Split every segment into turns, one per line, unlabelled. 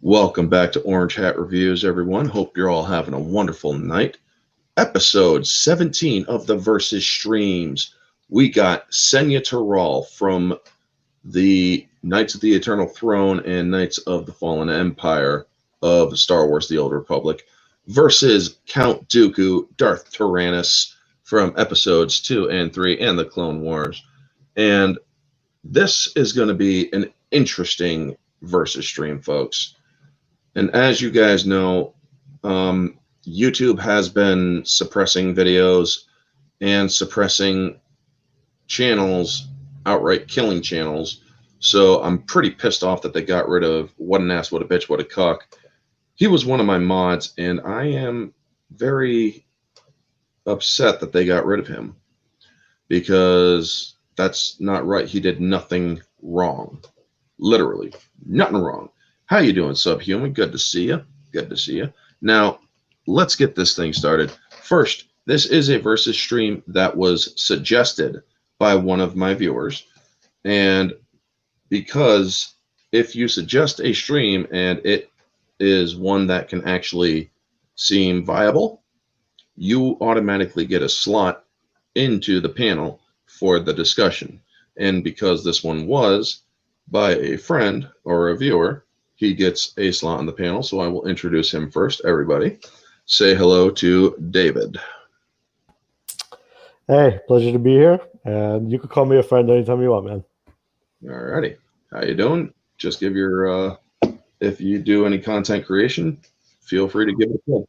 Welcome back to Orange Hat Reviews, everyone. Hope you're all having a wonderful night. Episode 17 of the Versus Streams. We got Senya Tirall from the Knights of the Eternal Throne and Knights of the Fallen Empire of Star Wars The Old Republic versus Count Dooku, Darth Tyrannus from episodes 2 and 3 and the Clone Wars. And this is going to be an interesting versus stream, folks. And as you guys know, YouTube has been suppressing videos and suppressing channels, outright killing channels. So I'm pretty pissed off that they got rid of What an Ass, What a Bitch, What a Cuck. He was one of my mods, and I am very upset that they got rid of him because that's not right. He did nothing wrong. Literally, nothing wrong. How you doing, Subhuman? Good to see you. Good to see you. Now, let's get this thing started. First, this is a versus stream that was suggested by one of my viewers. And because if you suggest a stream and it is one that can actually seem viable, you automatically get a slot into the panel for the discussion. And because this one was by a friend or a viewer, he gets a slot on the panel, so I will introduce him first. Everybody, say hello to David.
Hey, pleasure to be here, and you can call me a friend anytime you want, man.
All righty. How you doing? Just give your, if you do any content creation, feel free to give it a plug.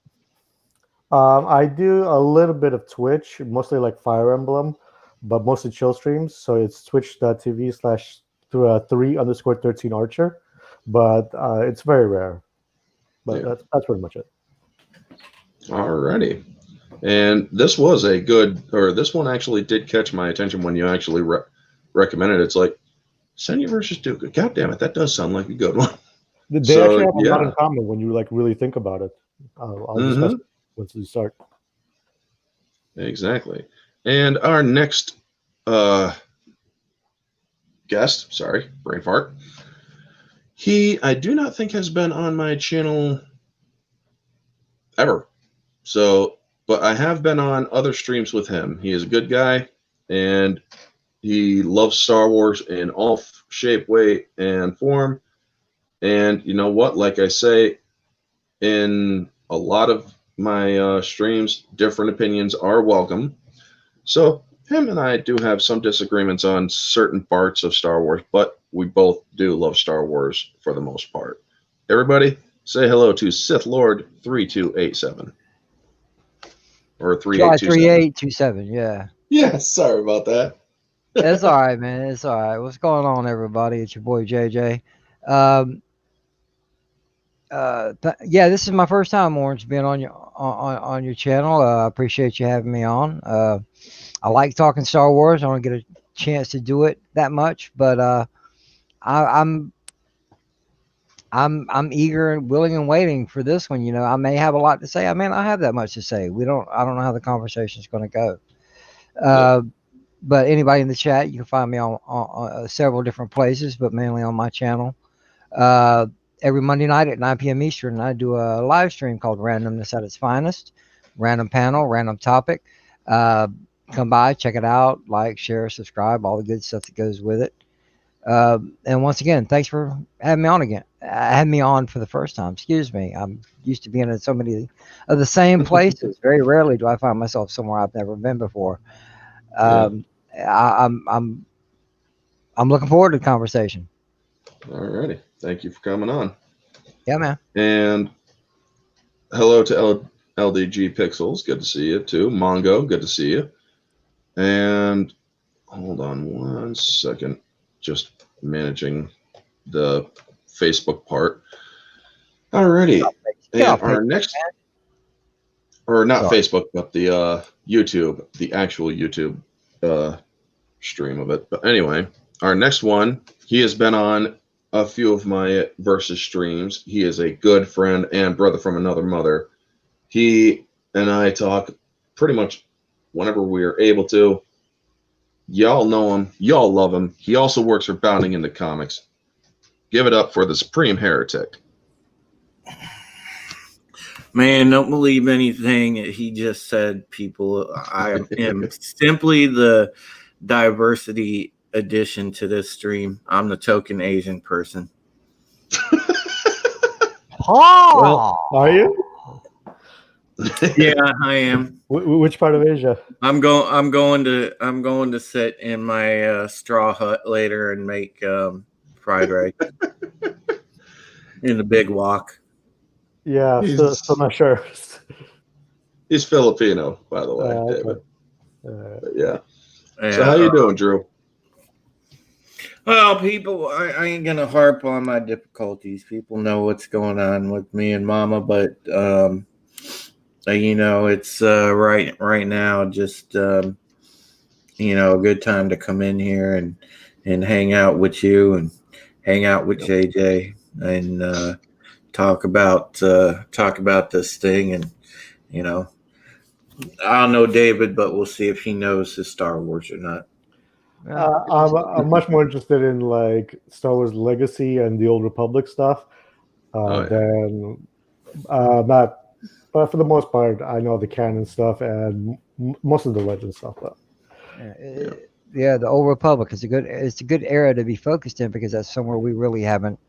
I do a little bit of Twitch, mostly like Fire Emblem, but mostly chill streams. So it's twitch.tv/3_13archer. But it's very rare. But yeah, that's pretty much it.
Alrighty. And this was a good, or this one actually did catch my attention when you actually recommended it. It's like, Senya versus Dooku. God damn it, that does sound like a good one.
They actually have a lot in common when you like really think about it. I'll discuss it once we start.
Exactly. And our next guest, sorry, brain fart. I do not think has been on my channel ever. So, but I have been on other streams with him. He is a good guy, and he loves Star Wars in all shape, way, and form. And you know what? Like I say, in a lot of my streams, different opinions are welcome. So him and I do have some disagreements on certain parts of Star Wars, but we both do love Star Wars for the most part. Everybody, say hello to Sith Lord 3287. Or
3827, yeah.
Yeah, sorry about that.
It's all right, man. It's all right. What's going on, everybody? It's your boy JJ. Yeah, this is my first time, Orange, being on your channel. I appreciate you having me on. I like talking Star Wars. I don't get a chance to do it that much, but I'm eager and willing and waiting for this one. You know, I may have a lot to say. I may not have that much to say. I don't know how the conversation is going to go. But anybody in the chat, you can find me on several different places, but mainly on my channel. Every Monday night at 9 p.m. Eastern, I do a live stream called Randomness at its Finest. Random panel, random topic. Come by, check it out, like, share, subscribe, all the good stuff that goes with it. And once again, thanks for having me on again. Having me on for the first time. Excuse me. I'm used to being in so many of the same places. Very rarely do I find myself somewhere I've never been before. I'm looking forward to the conversation.
All righty. Thank you for coming on.
Yeah, man.
And hello to LDG Pixels. Good to see you too. Mongo, good to see you. And hold on one second. Just managing the Facebook part. Alrighty. And our next, or not Facebook, but the YouTube, the actual YouTube stream of it. But anyway, our next one, he has been on a few of my versus streams. He is a good friend and brother from another mother. He and I talk pretty much whenever we are able to. Y'all know him. Y'all love him. He also works for Bounding into Comics. Give it up for the Supreme Heretic.
Man, don't believe anything he just said, people. I am simply the diversity addition to this stream. I'm the token Asian person.
Well,
Are you?
Yeah, I am.
Which part of Asia?
I'm going to sit in my straw hut later and make fried rice in the big wok.
Yeah, still not sure.
He's Filipino, by the way,
Okay.
David. But yeah.
Yeah,
So how you doing, Drew?
Well, people, I ain't gonna harp on my difficulties. People know what's going on with me and Mama, but it's right now just a good time to come in here and hang out with you and hang out with JJ and talk about this thing. And I don't know David, but we'll see if he knows his Star Wars or not.
I'm much more interested in like Star Wars Legacy and the Old Republic stuff than not. But for the most part, I know the canon stuff and most of the legend stuff. Though.
Yeah, the Old Republic is it's a good era to be focused in because that's somewhere we really haven't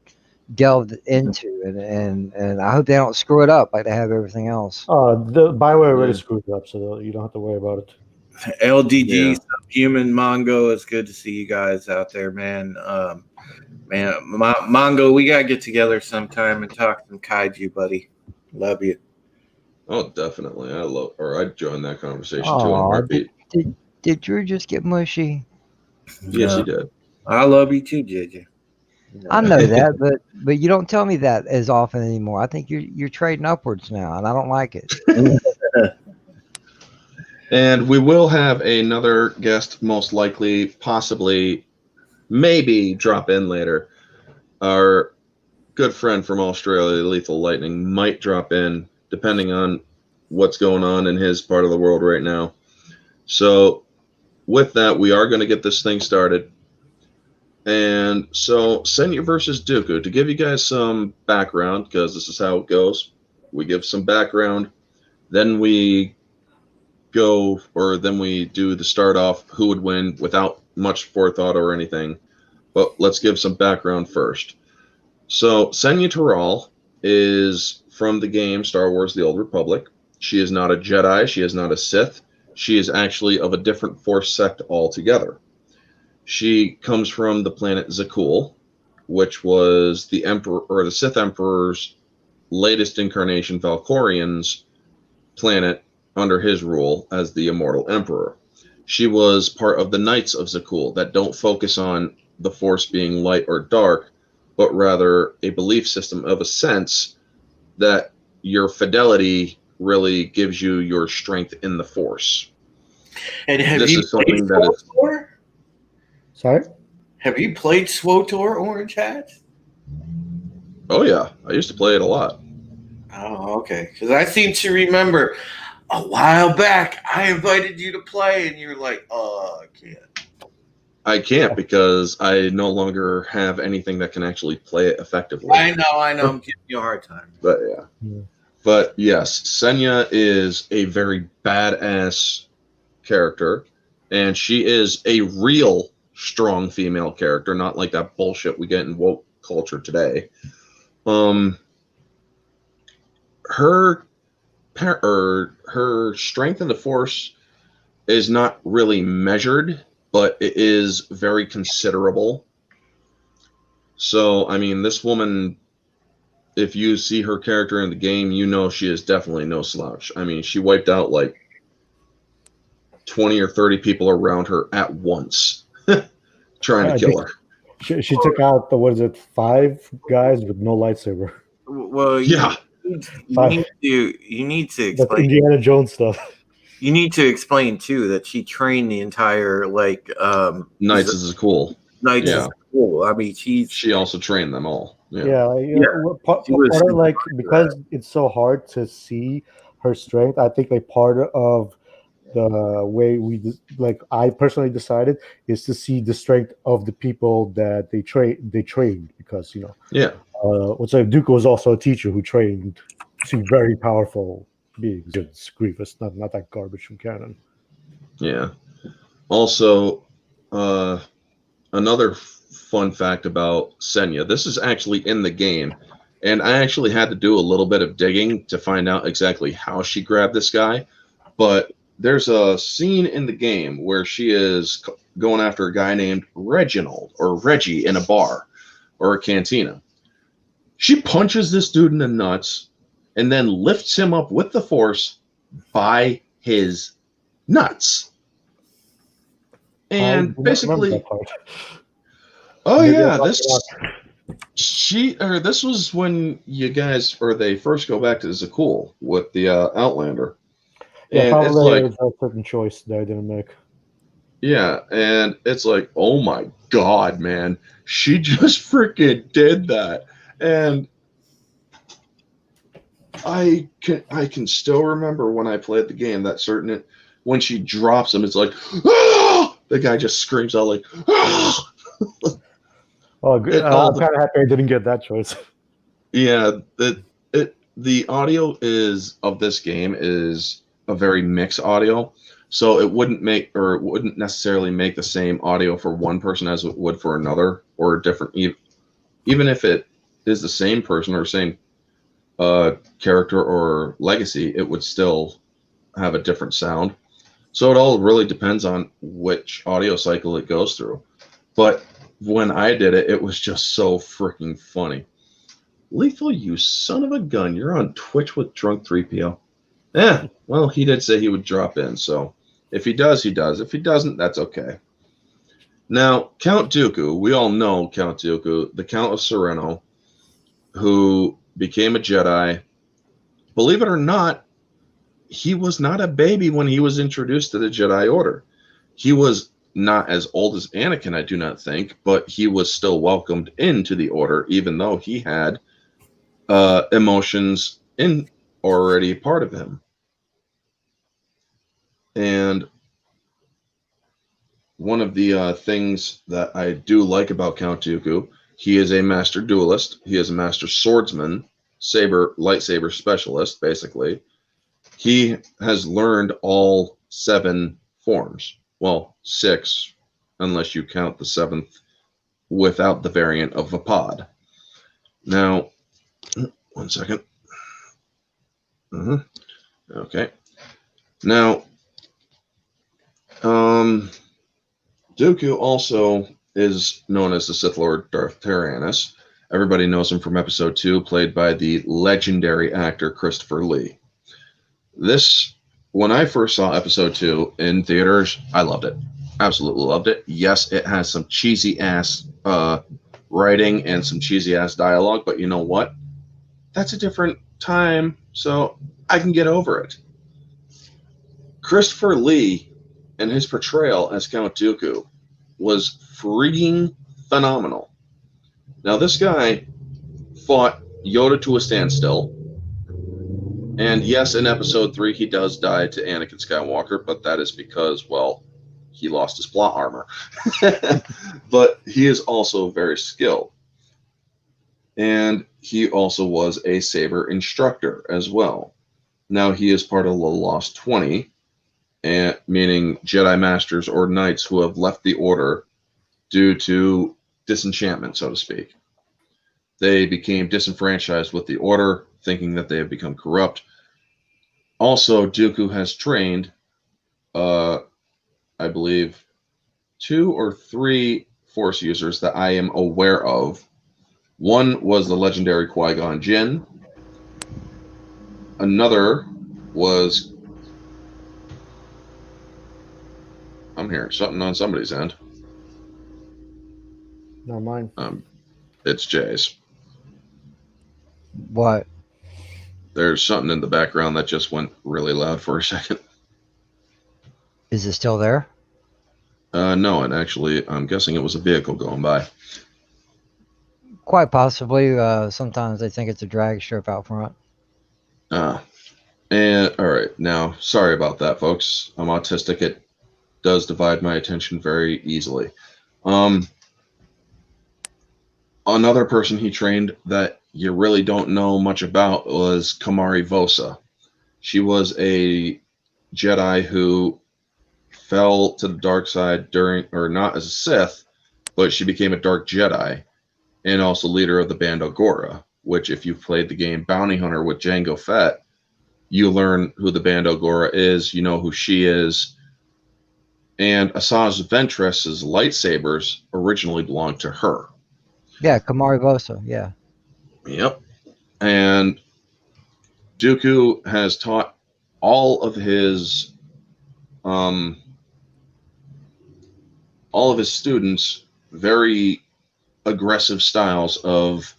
delved into, and I hope they don't screw it up like they have everything else.
The Bioware already screwed it up, so you don't have to worry about it.
LDG, Human Mongo, it's good to see you guys out there, man. Mongo, we gotta get together sometime and talk some kaiju, buddy. Love you.
Oh, definitely. I'd join that conversation too in a heartbeat.
Did Drew just get mushy?
Yes, he did.
I love you too, JJ.
I know that, but you don't tell me that as often anymore. I think you're trading upwards now, and I don't like it.
And we will have another guest, most likely, possibly, maybe drop in later. Our good friend from Australia, Lethal Lightning, might drop in, depending on what's going on in his part of the world right now. So with that, we are going to get this thing started. And so Senya versus Dooku, to give you guys some background, because this is how it goes. We give some background, then we do the start off, who would win without much forethought or anything. But let's give some background first. So Senya Tirall is from the game Star Wars The Old Republic. She is not a Jedi. She is not a Sith. She is actually of a different Force sect altogether. She comes from the planet Zakul, which was the Emperor or the Sith Emperor's latest incarnation, Valkorion's planet under his rule as the Immortal Emperor. She was part of the Knights of Zakul that don't focus on the Force being light or dark, but rather a belief system of a sense that your fidelity really gives you your strength in the Force.
And have
this
you
is something that is.
Sorry?
Have you played SWTOR, Orange Hat?
Oh yeah, I used to play it a lot.
Oh, okay. Because I seem to remember a while back I invited you to play, and you were like, "Oh, I can't."
I can't because I no longer have anything that can actually play it effectively.
I know. I'm giving you a hard time.
But yeah. But yes, Senya is a very badass character, and she is a real strong female character, not like that bullshit we get in woke culture today. Her strength in the Force is not really measured, but it is very considerable. So, I mean, this woman, if you see her character in the game, you know she is definitely no slouch. I mean, she wiped out like 20 or 30 people around her at once, trying to kill her.
She took out 5 guys with no lightsaber.
Well,
yeah.
You need to explain.
That's Indiana Jones stuff.
You need to explain too that she trained the entire
Knights is cool.
Knights is cool. I mean,
she also trained them all.
Because it's so hard to see her strength. I think part of the way I personally decided is to see the strength of the people that they trained because Dooku was also a teacher who trained two very powerful beings. It's Grievous, not that garbage from canon.
Yeah. Also, another fun fact about Senya. This is actually in the game, and I actually had to do a little bit of digging to find out exactly how she grabbed this guy. But there's a scene in the game where she is going after a guy named Reginald or Reggie in a bar or a cantina. She punches this dude in the nuts and then lifts him up with the Force by his nuts. And basically, oh yeah, this was when you guys they first go back to Zakul with the Outlander.
Yeah,
and
probably it's like a certain choice they didn't make.
Yeah, and it's like, oh my god, man, she just freaking did that, and I can still remember when I played the game that when she drops him, it's like, ah! The guy just screams out like, ah!
Oh, good. I'm kind of happy I didn't get that choice.
Yeah, the audio of this game is a very mixed audio, so it wouldn't necessarily make the same audio for one person as it would for another, or different. Even if it is the same person or same character or legacy, it would still have a different sound. So it all really depends on which audio cycle it goes through. But when I did it, it was just so freaking funny. Lethal, you son of a gun. You're on Twitch with Drunk 3PO. Yeah, well, he did say he would drop in. So if he does, he does. If he doesn't, that's okay. Now, Count Dooku, we all know Count Dooku, the Count of Serenno, who became a Jedi. Believe it or not, he was not a baby when he was introduced to the Jedi Order. He was not as old as Anakin, I do not think, but he was still welcomed into the Order, even though he had emotions already part of him. And one of the things that I do like about Count Dooku, he is a master duelist. He is a master swordsman, lightsaber specialist, basically. He has learned all 7 forms. Well, 6, unless you count the 7th without the variant of a pod. Now, one second. Okay. Now, Dooku also is known as the Sith Lord Darth Tyrannus. Everybody knows him from Episode 2, played by the legendary actor Christopher Lee. When I first saw Episode 2 in theaters, I loved it. Absolutely loved it. Yes, it has some cheesy-ass writing and some cheesy-ass dialogue, but you know what? That's a different time, so I can get over it. Christopher Lee and his portrayal as Count Dooku was freaking phenomenal. Now, this guy fought Yoda to a standstill. And yes, in Episode 3, he does die to Anakin Skywalker, but that is because, well, he lost his plot armor. But he is also very skilled. And he also was a Saber instructor as well. Now, he is part of the Lost 20, meaning Jedi Masters or Knights who have left the Order due to disenchantment, so to speak. They became disenfranchised with the Order, thinking that they have become corrupt. Also, Dooku has trained, I believe, 2 or 3 Force users that I am aware of. One was the legendary Qui-Gon Jinn. Another was... I'm hearing something on somebody's end.
Not mine.
It's Jay's.
What?
There's something in the background that just went really loud for a second.
Is it still there?
No, and actually, I'm guessing it was a vehicle going by.
Quite possibly. Sometimes they think it's a drag strip out front.
And all right, now, sorry about that, folks. I'm autistic. It does divide my attention very easily. Another person he trained that you really don't know much about was Kamari Vosa. She was a Jedi who fell to the dark side or not as a Sith, but she became a Dark Jedi and also leader of the Band Ogora, which if you've played the game Bounty Hunter with Jango Fett, you learn who the Band Ogora is, you know who she is. And Asajj Ventress's lightsabers originally belonged to her.
Yeah, Kamari Vosa, yeah.
Yep. And Dooku has taught all of his students very aggressive styles of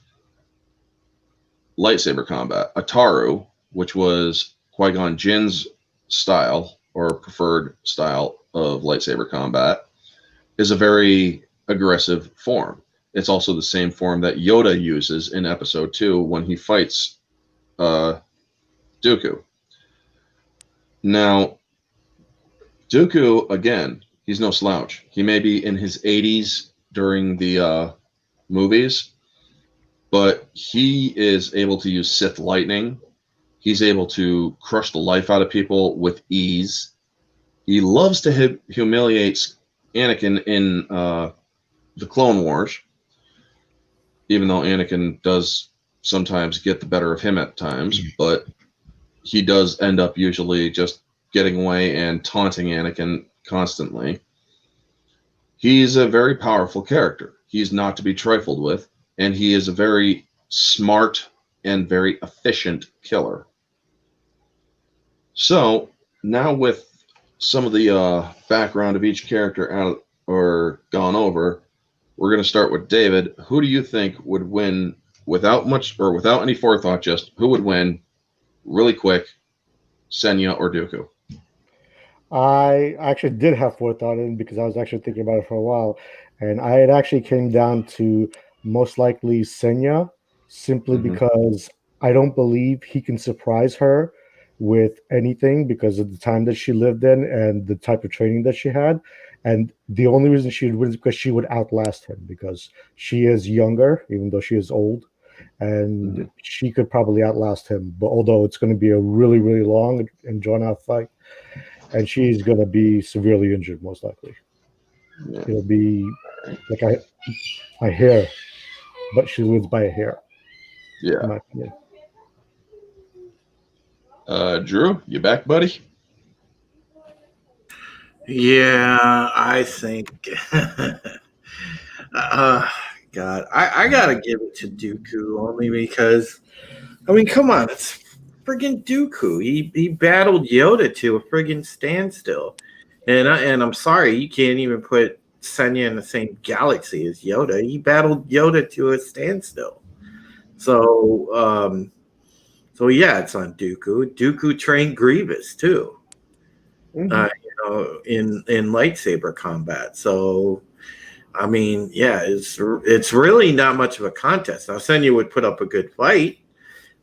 lightsaber combat. Ataru, which was Qui-Gon Jinn's style or preferred style of lightsaber combat, is a very aggressive form. It's also the same form that Yoda uses in Episode 2 when he fights Dooku. Now, Dooku, again, he's no slouch. He may be in his 80s during the movies, but he is able to use Sith lightning. He's able to crush the life out of people with ease. He loves to humiliate Anakin in the Clone Wars, even though Anakin does sometimes get the better of him at times, but he does end up usually just getting away and taunting Anakin constantly. He's a very powerful character. He's not to be trifled with, and he is a very smart and very efficient killer. So now with some of the background of each character out or gone over, we're going to start with David. Who do you think would win without any forethought? Just who would win really quick, Senya or Dooku?
I actually did have forethought in because I was actually thinking about it for a while, and I had actually came down to most likely Senya, simply because I don't believe he can surprise her with anything because of the time that she lived in and the type of training that she had. And the only reason she would win is because she would outlast him, because she is younger, even though she is old, and she could probably outlast him. But although it's going to be a really, really long and drawn out fight, and she's going to be severely injured, most likely. Yeah. It'll be like a hair, but she wins by a hair.
Yeah. Drew, you back, buddy?
Yeah, I think. God, I gotta give it to Dooku only because, I mean, come on, it's friggin' Dooku. He battled Yoda to a friggin' standstill, and I'm sorry, you can't even put Senya in the same galaxy as Yoda. He battled Yoda to a standstill. So yeah, it's on Dooku. Dooku trained Grievous too, in lightsaber combat. So, I mean, yeah, it's really not much of a contest. Now, Senya would put up a good fight,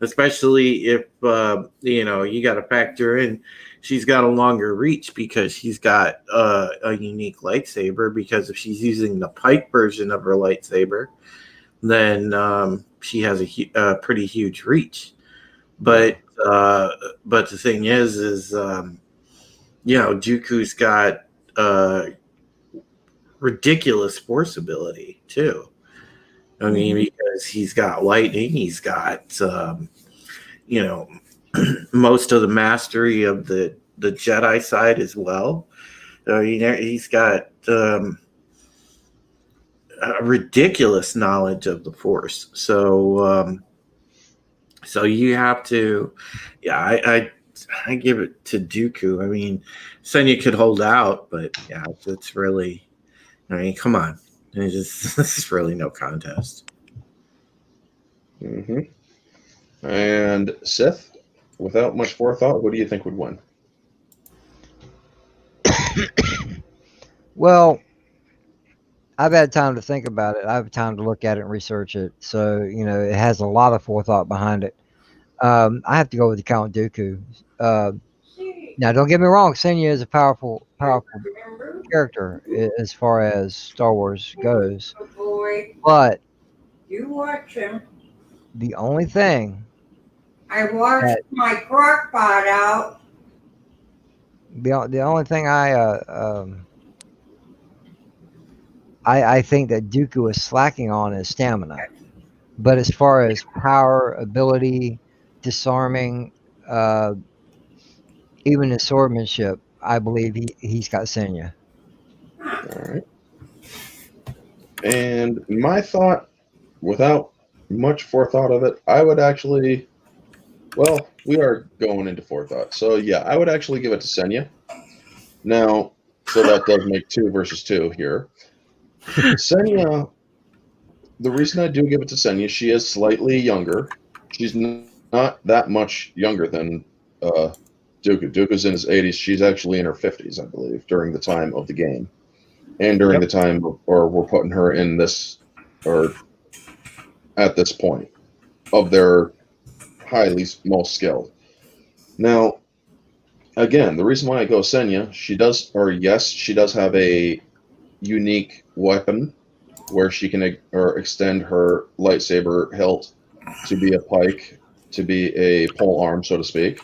especially if you got to factor in she's got a longer reach because she's got a unique lightsaber. Because if she's using the pike version of her lightsaber, then she has a pretty huge reach. But the thing is Dooku's got ridiculous force ability too. I mean, because he's got lightning, he's got most of the mastery of the Jedi side as well. He's got a ridiculous knowledge of the Force. So you have to, I give it to Dooku. I mean, Senya could hold out, but yeah, it's really, I mean, come on. This is really no contest.
And Sith, without much forethought, what do you think would win?
Well, I've had time to think about it. I have time to look at it and research it. So, it has a lot of forethought behind it. I have to go with the Count Dooku. Now, don't get me wrong. Senya is a powerful character as far as Star Wars goes. But
You watch him.
The only thing
I washed my crock pot out.
the only thing I think that Dooku is slacking on is stamina. But as far as power, ability, disarming, even his swordmanship, I believe he's got Senya.
All right. And my thought, without much forethought of it, I would actually, well, we are going into forethought. So yeah, I would actually give it to Senya. Now, so that does make 2 versus 2 here. Senya, the reason I do give it to Senya, she is slightly younger. She's not that much younger than Dooku. Dooku's in his 80s. She's actually in her 50s, I believe, during the time of the game. And during the time, or we're putting her in this, or at this point, of their highly most skilled. Now, again, the reason why I go Senya, she does have a unique weapon where she can extend her lightsaber hilt to be a pike, to be a pole arm, so to speak.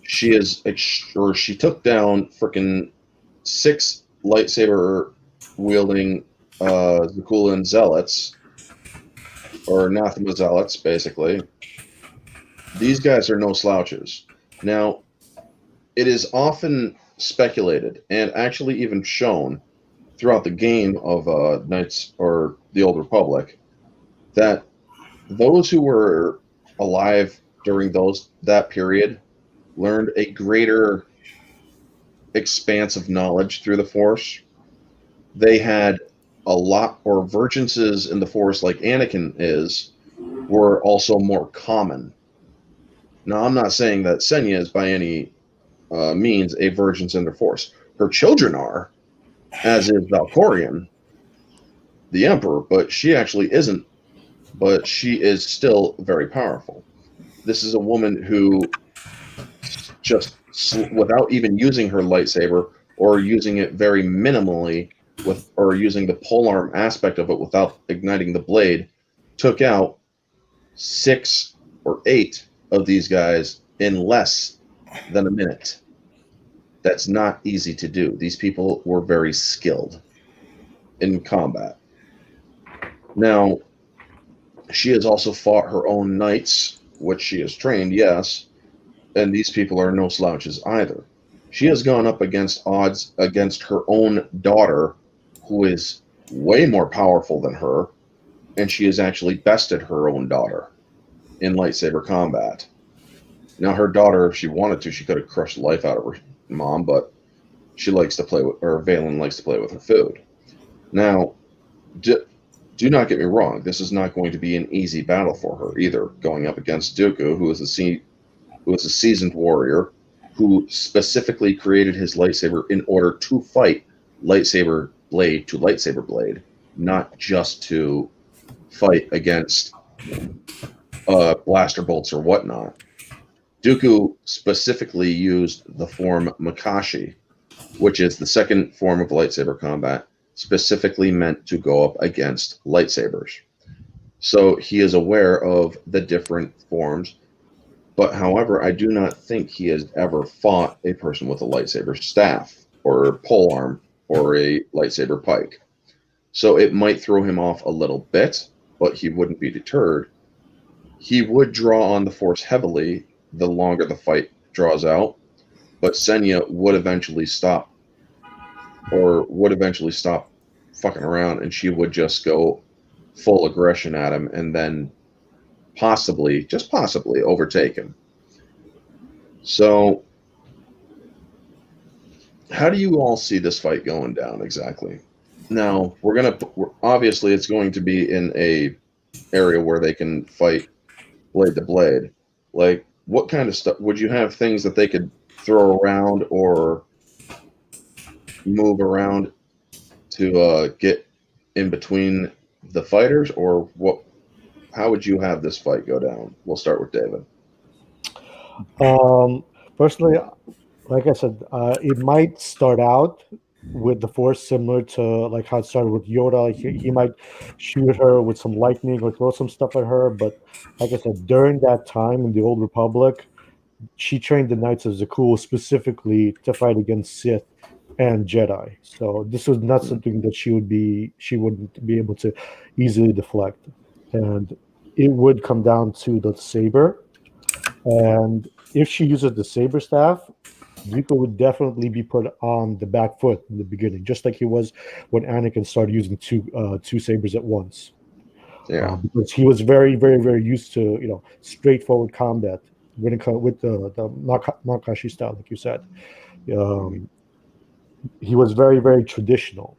She took down freaking 6 lightsaber wielding Zakulan zealots, or anathema zealots, basically. These guys are no slouches. Now, it is often speculated and actually even shown throughout the game of Knights or the Old Republic that those who were alive during that period learned a greater expanse of knowledge through the Force. They had a lot, or virginces in the Force like Anakin were also more common. Now, I'm not saying that Senya is by any means a virgin in the Force. Her children are, as is Valkorion, the Emperor, but she actually isn't. But she is still very powerful. This is a woman who just, without even using her lightsaber, or using it very minimally, or using the polearm aspect of it without igniting the blade, took out 6 or 8 of these guys in less than a minute. That's not easy to do. These people were very skilled in combat. Now, she has also fought her own knights, which she has trained, yes, and these people are no slouches either. She has gone up against odds against her own daughter, who is way more powerful than her, and she has actually bested her own daughter in lightsaber combat. Now, her daughter, if she wanted to, she could have crushed the life out of her mom, but she likes to play with, or Valen likes to play with her food. Now, do not get me wrong, this is not going to be an easy battle for her either, going up against Dooku, who is a seasoned warrior, who specifically created his lightsaber in order to fight lightsaber blade to lightsaber blade, not just to fight against blaster bolts or whatnot. Dooku specifically used the form Makashi, which is the second form of lightsaber combat, specifically meant to go up against lightsabers. So he is aware of the different forms, but however, I do not think he has ever fought a person with a lightsaber staff or polearm or a lightsaber pike. So it might throw him off a little bit, but he wouldn't be deterred. He would draw on the Force heavily the longer the fight draws out, but Senya would eventually stop fucking around, and she would just go full aggression at him and then possibly, just possibly, overtake him. So how do you all see this fight going down exactly? Now, obviously it's going to be in a area where they can fight blade to blade. Like, what kind of stuff would you have? Things that they could throw around or move around to get in between the fighters, or what? How would you have this fight go down? We'll start with David.
Personally, like I said, it might start out with the Force, similar to like how it started with Yoda. He might shoot her with some lightning or throw some stuff at her. But like I said, during that time in the Old Republic, she trained the Knights of Zakul specifically to fight against Sith and Jedi. So this was not something that she wouldn't be able to easily deflect. And it would come down to the saber. And if she uses the saber staff, Dooku would definitely be put on the back foot in the beginning, just like he was when Anakin started using two sabers at once.
Yeah.
Because he was very, very, very used to straightforward combat when it comes with the Makashi style, like you said. He was very, very traditional.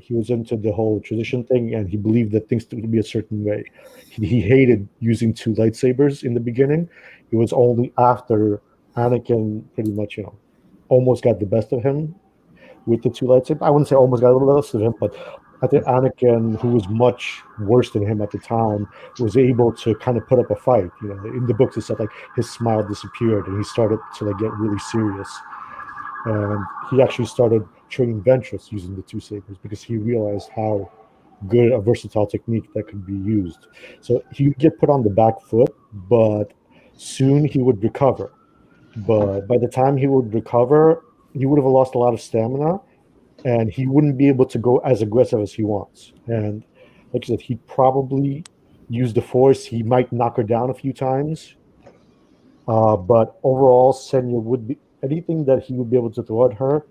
He was into the whole tradition thing, and he believed that things would be a certain way. He hated using two lightsabers in the beginning. It was only after Anakin pretty much, almost got the best of him with the two lightsabers. I wouldn't say almost got the best of him, but I think Anakin, who was much worse than him at the time, was able to kind of put up a fight. In the books it said like his smile disappeared and he started to like get really serious. And he actually started training Ventress using the two sabers because he realized how good a versatile technique that could be used. So he would get put on the back foot, but soon he would recover. But by the time he would recover, he would have lost a lot of stamina and he wouldn't be able to go as aggressive as he wants. And like I said, he'd probably use the Force. He might knock her down a few times. But overall, Senya would be anything that he would be able to throw at her.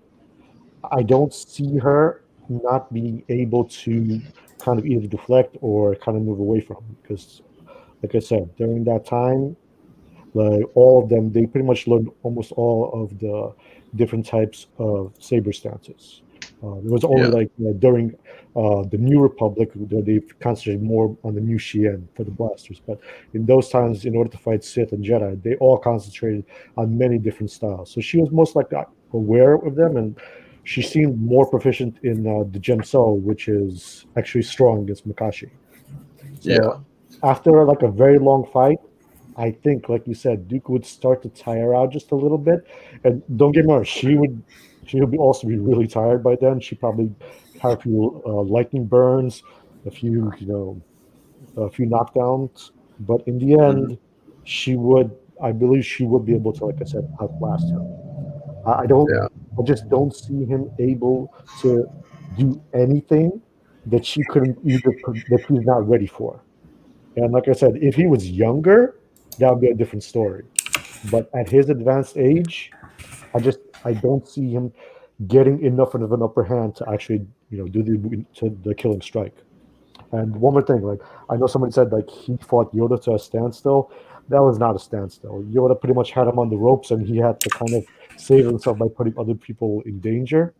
I don't see her not being able to kind of either deflect or kind of move away from because, like I said, during that time, like all of them, they pretty much learned almost all of the different types of saber stances. It was only during the New Republic they've concentrated more on the New Shien for the blasters. But in those times, in order to fight Sith and Jedi, they all concentrated on many different styles. So she was most likely aware of them, and she seemed more proficient in the Gem Soul, which is actually strong against Makashi. So after like a very long fight, I think, like you said, Dooku would start to tire out just a little bit. And don't get me wrong, she would also be really tired by then. She probably had a few lightning burns, a few knockdowns. But in the end, I believe she would be able to, like I said, outlast him. I just don't see him able to do anything that she couldn't that he's not ready for. And like I said, if he was younger, that would be a different story. But at his advanced age, I don't see him getting enough of an upper hand to actually do the killing strike. And one more thing, like I know somebody said like he fought Yoda to a standstill. That was not a standstill. Yoda pretty much had him on the ropes, and he had to kind of save himself by putting other people in danger.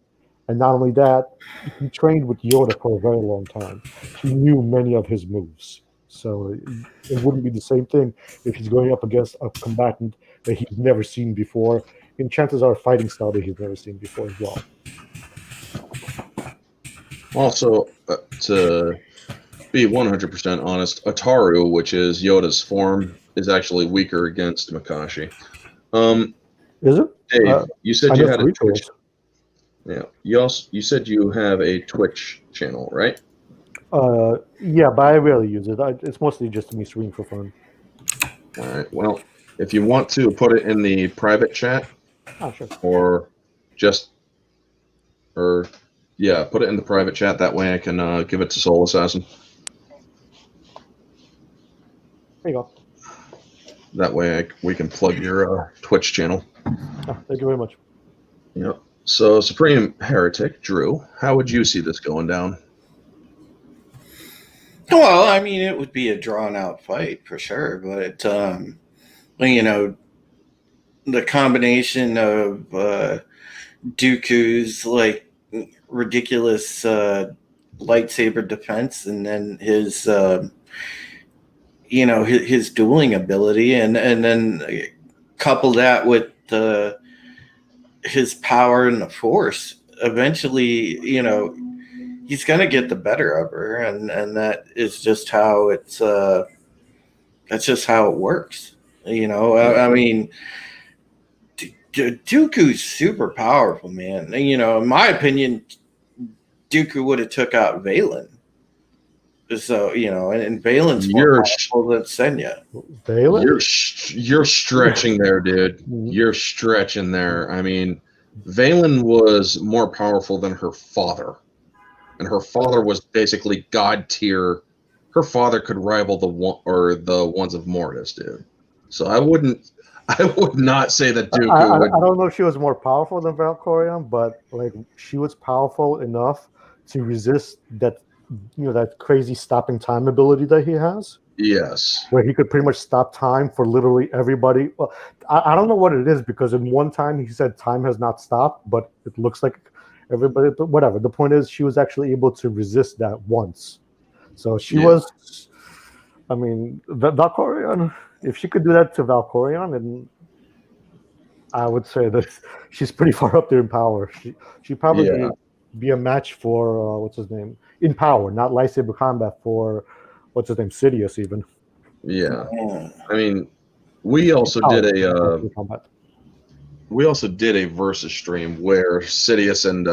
And not only that, he trained with Yoda for a very long time. He knew many of his moves. So it wouldn't be the same thing if he's going up against a combatant that he's never seen before. And chances are a fighting style that he's never seen before as well.
Also, to be 100% honest, Ataru, which is Yoda's form, is actually weaker against Makashi.
Is it?
Dave, you said you had a Twitch.
Tools.
Yeah. You said you have a Twitch channel, right?
Yeah, but I rarely use it. It's mostly just me streaming for fun.
All right. Well, if you want to put it in the private chat,
sure.
put it in the private chat. That way I can give it to Soul Assassin.
There you go.
That way we can plug your Twitch channel.
Thank you very much.
Yep. So, Supreme Heretic, Drew, how would you see this going down?
Well, I mean, it would be a drawn-out fight for sure, but the combination of Dooku's like ridiculous lightsaber defense, and then his his dueling ability, and then couple that with his power and the Force, eventually, he's going to get the better of her, and that is just how it's that's just how it works. I mean, Dooku's super powerful, man. You know, in my opinion, Dooku would have took out Valen. So, you know, and Valen's more powerful than Senya.
Valen?
You're stretching there, dude. You're stretching there. I mean, Valen was more powerful than her father. And her father was basically god tier. Her father could rival the ones of Mortis, dude. So I would not say that Dooku would.
I don't know if she was more powerful than Valkorion, but like she was powerful enough to resist that, you know, that crazy stopping time ability that he has.
Yes.
Where he could pretty much stop time for literally everybody. Well, I don't know what it is, because in one time he said time has not stopped, but it looks like everybody, but whatever. The point is, she was actually able to resist that once. So she was, I mean, Valkorion, if she could do that to Valkorion, then I would say that she's pretty far up there in power. She'd probably be a match for, what's his name? In power, not lightsaber combat, for, what's his name? Sidious, even.
Yeah. I mean, we also did a versus stream where Sidious and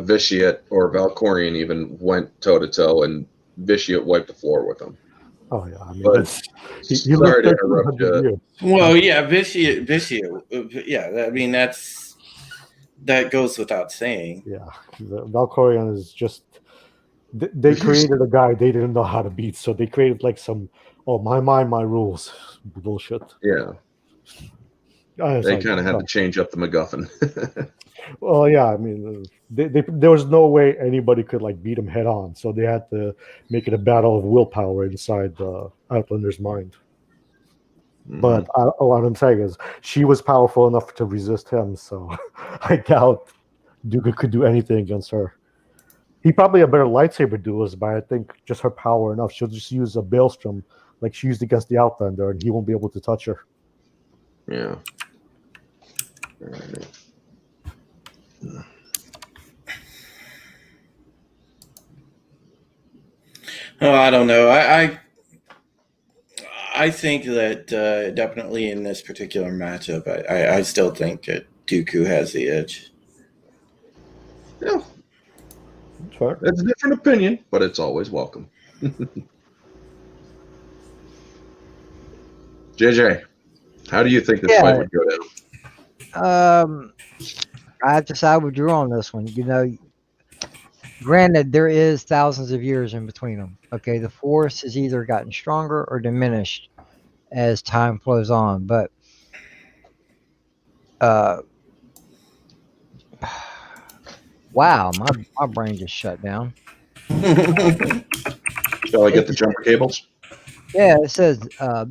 Vitiate or Valkorion even went toe to toe, and Vitiate wiped the floor with him.
Oh yeah, I mean,
but sorry to interrupt you.
Well, yeah, Vitiate. Yeah, I mean that goes without saying.
Yeah, Valkorion is just. They created a guy they didn't know how to beat, so they created like some my mind, my rules bullshit.
Yeah. They kind of had to change up the MacGuffin.
Well, yeah, I mean, there was no way anybody could like beat him head on, so they had to make it a battle of willpower inside the Outlander's mind. Mm-hmm. But what I'm saying is, she was powerful enough to resist him, so I doubt Dooku could do anything against her. He probably a better lightsaber duelist, but I think just her power enough. She'll just use a Baelstrom like she used against the Outlander, and he won't be able to touch her.
Yeah.
Oh, I don't know. I think that definitely in this particular matchup, I still think that Dooku has the edge.
Yeah. It's a different opinion, but it's always welcome. JJ, how do you think this fight would go down?
I have to side with Drew on this one. You know, granted, there is thousands of years in between them. Okay, the Force has either gotten stronger or diminished as time flows on. But wow, my brain just shut down.
Shall I get the jumper cables?
Yeah, it says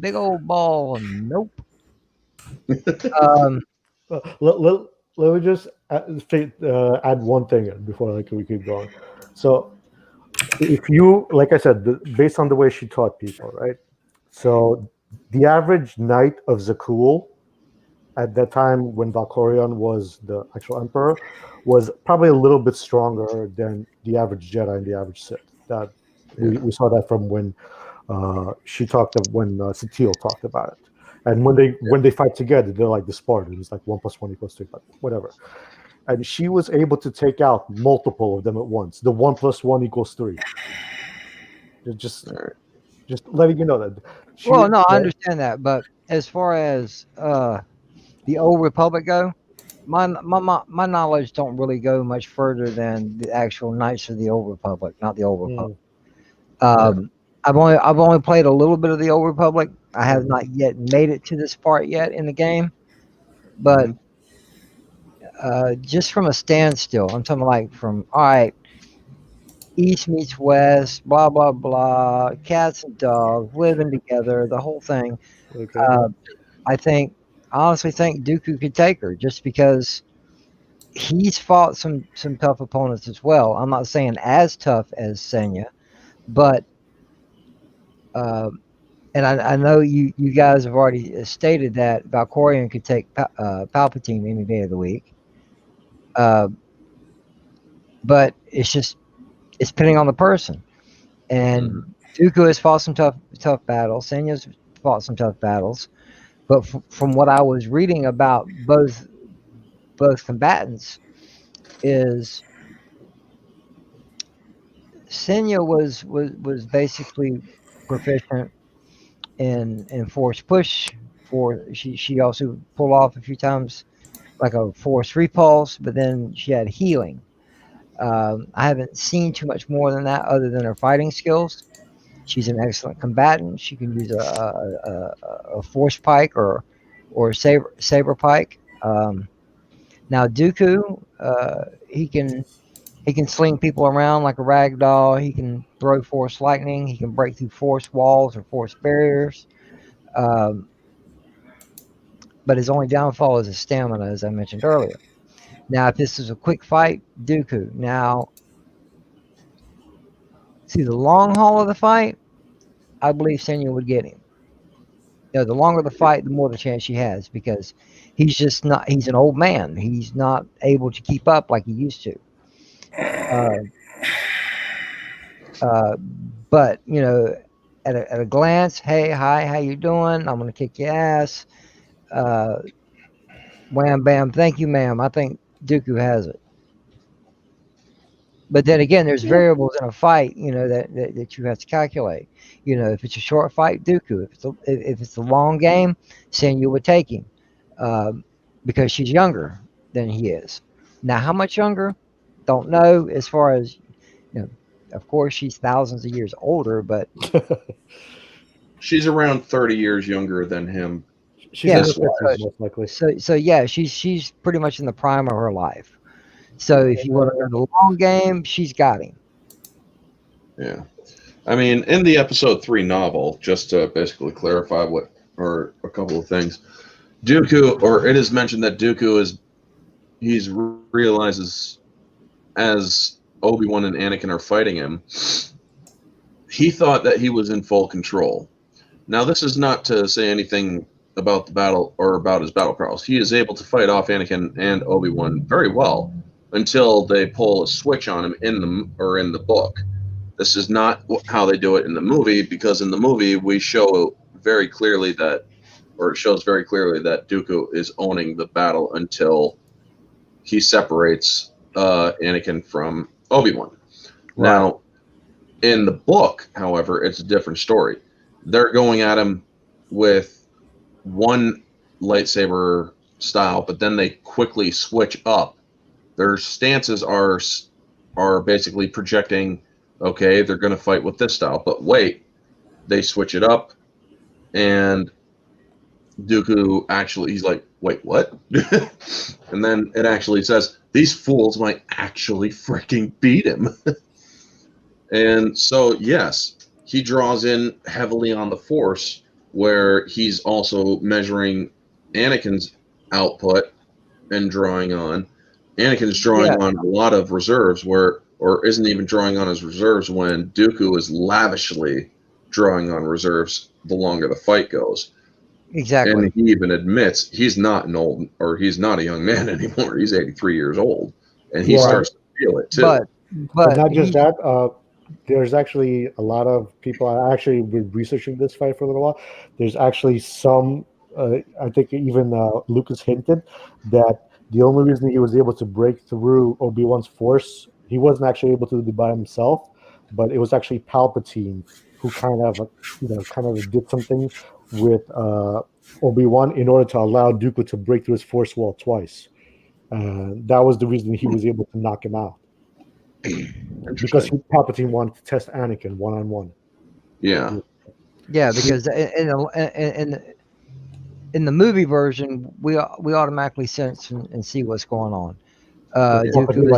big old ball. Nope.
Let me just add one thing before we keep going. So, if you, like I said, based on the way she taught people, right? So, the average knight of Zakul at that time, when Valkorion was the actual emperor, was probably a little bit stronger than the average Jedi and the average Sith. That we saw that from when she talked of when Satil talked about it. And when they fight together, they're like the Spartans, like 1 + 1 = 2, whatever. And she was able to take out multiple of them at once. The 1 + 1 = 3. Just letting you know that.
I understand that, but as far as the Old Republic go, my knowledge don't really go much further than the actual Knights of the Old Republic, not the Old Republic. I've only played a little bit of the Old Republic. I have not yet made it to this part yet in the game, but just from a standstill, I'm talking like from East meets West, blah blah blah, cats and dogs living together, the whole thing. Okay. I honestly think Dooku could take her just because he's fought some tough opponents as well. I'm not saying as tough as Senya, but and I know you guys have already stated that Valkorion could take Palpatine any day of the week. But it's depending on the person. And Dooku has fought some tough battles. Senya's fought some tough battles. But from what I was reading about both combatants, is Senya was basically proficient in force push. She also pulled off a few times like a force repulse, but then she had healing. I haven't seen too much more than that, other than her fighting skills. She's an excellent combatant. She can use a force pike or saber pike. Now Dooku, he can sling people around like a rag doll. He can throw force lightning. He can break through force walls or force barriers. But his only downfall is his stamina, as I mentioned earlier. Now, if this is a quick fight, Dooku. Now, see the long haul of the fight, I believe Senya would get him. The longer the fight, the more the chance she has, because he's just not. He's an old man. He's not able to keep up like he used to. But at a glance, hey, hi, how you doing? I'm gonna kick your ass. Wham, bam, thank you, ma'am. I think Dooku has it. But then again, there's variables in a fight, that you have to calculate. If it's a short fight, Dooku. If it's a long game, Senya would take him, because she's younger than he is. Now, how much younger? Don't know. As far as of course, she's thousands of years older, but
she's around 30 years younger than him.
She's most likely.
So yeah, she's pretty much in the prime of her life. So if you want to go the long game, she's got him.
Yeah. I mean, in the episode 3 novel, just to basically clarify a couple of things, Dooku, or it is mentioned that Dooku realizes as Obi-Wan and Anakin are fighting him, he thought that he was in full control. Now, this is not to say anything about the battle or about his battle prowess. He is able to fight off Anakin and Obi-Wan very well until they pull a switch on him in the book. This is not how they do it in the movie, because in the movie we show very clearly that, or it shows very clearly that Dooku is owning the battle until he separates Anakin from Obi-Wan. Right. Now, in the book, however, it's a different story. They're going at him with one lightsaber style, but then they quickly switch up. Their stances are basically projecting, okay, they're going to fight with this style, but wait, they switch it up, and Dooku actually, he's like, wait, what? And then it actually says, these fools might actually freaking beat him. And so, yes, he draws in heavily on the Force, where he's also measuring Anakin's output and drawing on. Anakin's drawing on a lot of reserves, or isn't even drawing on his reserves, when Dooku is lavishly drawing on reserves the longer the fight goes.
Exactly.
And he even admits he's not a young man anymore. He's 83 years old, and he starts to feel it too.
But
not just that. There's actually a lot of people. I actually been researching this fight for a little while. There's actually some. I think even Lucas hinted that the only reason he was able to break through Obi-Wan's force, he wasn't actually able to do it by himself, but it was actually Palpatine who kind of did something with Obi-Wan in order to allow Dooku to break through his force wall twice. That was the reason he was able to knock him out. Because Palpatine wanted to test Anakin one-on-one.
Yeah.
Yeah, because in the movie version, we automatically sense and see what's going on.
Dooku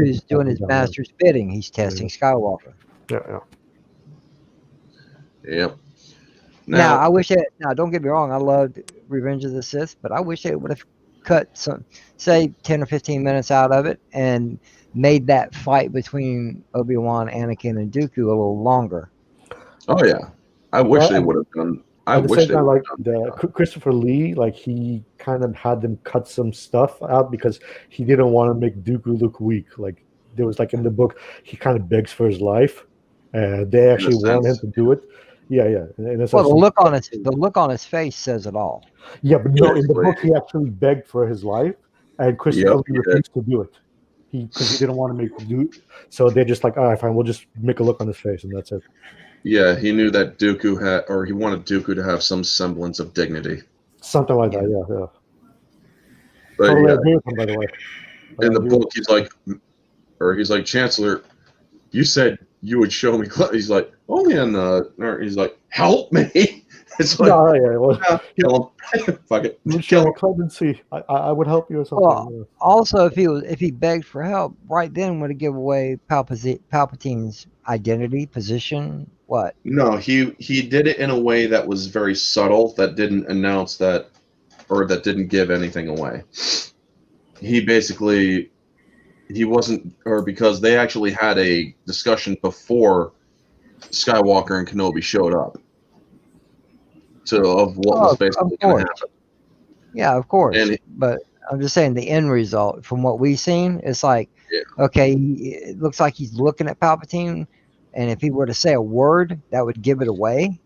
is doing his master's bidding. He's testing Skywalker.
Yeah.
Yep.
Now, I wish it. Now, don't get me wrong. I loved Revenge of the Sith, but I wish they would have cut some, say, 10 or 15 minutes out of it and made that fight between Obi-Wan, Anakin, and Dooku a little longer.
Oh yeah, I wish they would have done. I wish they would have done.
Christopher Lee, like, he kind of had them cut some stuff out because he didn't want to make Dooku look weak. Like, there was, like, in the book, he kind of begs for his life. They actually want him to do it. Yeah.
Well, the look on his face says it all.
Yeah, but no, in the book he actually begged for his life, and Christopher Lee refused to do it. Because he didn't want to so they're just like, all right, fine, we'll just make a look on his face, and that's it.
Yeah, he knew that Dooku he wanted Dooku to have some semblance of dignity.
Something like that, yeah.
But
totally agree with him, by the way.
In the book, he's like, Chancellor, you said you would show me. He's like, only on the. He's like, help me. It's like, kill him. Fuck it.
Kill him. Clemency. I would help you or something.
Well, also, if he begged for help, right then would it give away Palpatine's identity, position, what?
No, he did it in a way that was very subtle, that didn't announce that, or that didn't give anything away. He wasn't, or because they actually had a discussion before Skywalker and Kenobi showed up of what was basically going to happen.
Yeah, of course. But I'm just saying the end result from what we've seen, it's like, okay, it looks like he's looking at Palpatine, and if he were to say a word, that would give it away.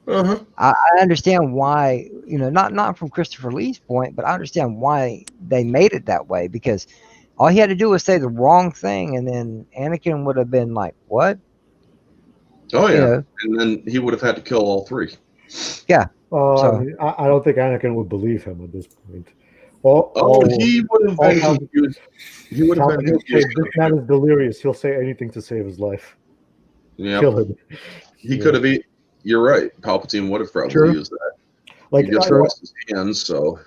Uh-huh.
I understand why, not from Christopher Lee's point, but I understand why they made it that way, because all he had to do was say the wrong thing, and then Anakin would have been like, what?
Oh, yeah. And then he would have had to kill all three.
Yeah.
I don't think Anakin would believe him at this point.
He would have been confused. He would have been confused.
This man is delirious. He'll say anything to save his life.
Yeah.
Kill him.
He could have. You're right. Palpatine would have probably used that.
Like,
he just lost his hands, so.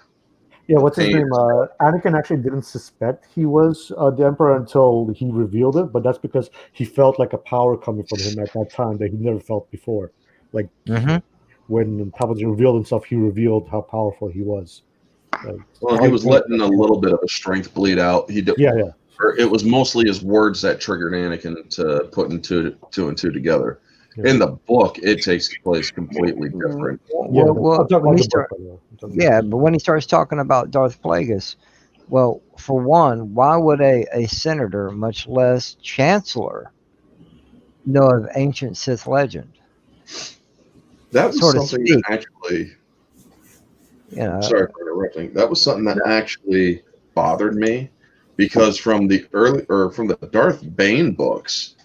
Yeah, what's his name? Anakin actually didn't suspect he was the Emperor until he revealed it, but that's because he felt like a power coming from him at that time that he never felt before. Like, when Palpatine revealed himself, he revealed how powerful he was.
Well, he was letting a little bit of a strength bleed out.
Yeah.
Or it was mostly his words that triggered Anakin to put two and two together. Yeah. In the book, it takes place completely different.
But when he starts talking about Darth Plagueis, well, for one, why would a senator, much less chancellor, know of ancient Sith legend?
That was something that actually. Sorry for interrupting. That was something that actually bothered me, because from the Darth Bane books,